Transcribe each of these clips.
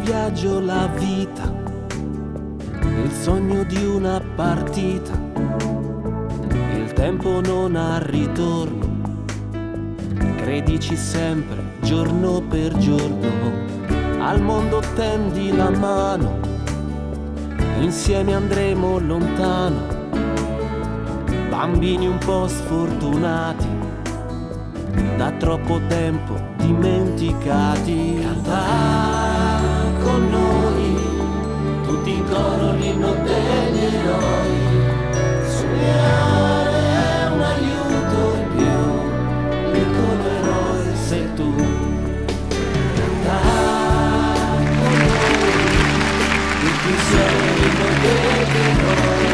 viaggio, la vita, il sogno di una partita, il tempo non ha ritorno, credici sempre, giorno per giorno, al mondo tendi la mano, insieme andremo lontano, bambini un po' sfortunati, da troppo tempo dimenticati. Canta con noi, tutti in coro l'inno degli eroi, sognare è un aiuto in più, piccolo eroe sei tu. Canta con noi, tutti insieme l'inno degli eroi,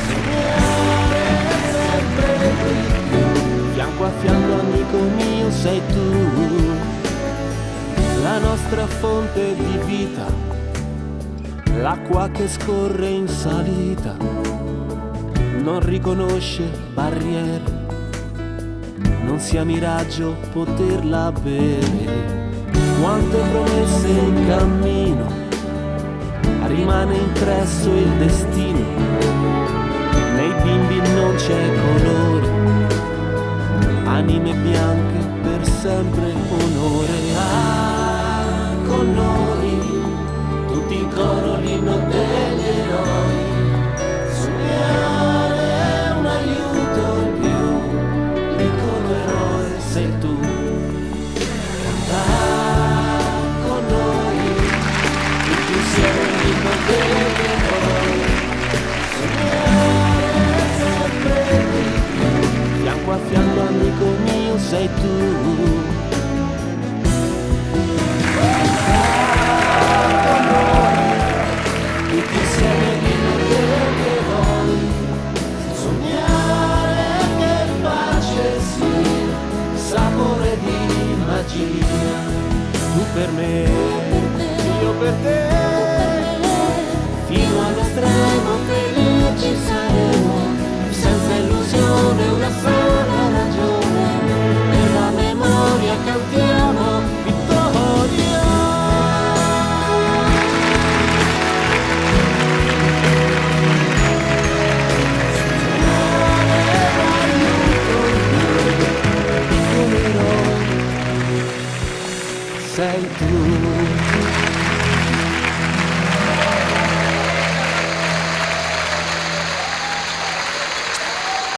sognare è sempre di più, fianco a fianco amico mio sei tu, la nostra fonte di vita, l'acqua che scorre in salita, non riconosce barriere, non sia miraggio poterla bere. Quante promesse in cammino, rimane impresso il destino, nei bimbi non c'è colore, anime bianche per sempre onore. Ah, con noi, tutti in coro l'inno degli eroi, sognare è un aiuto in più, piccolo eroe sei tu. Canta con noi, tutti insieme l'inno degli eroi, sognare è sempre di più, fianco a fianco amico mio sei tu. Tutti insieme l'inno degli eroi, sognare che pace sia, sapore di magia, tu per me, io per te, fino all'estremo.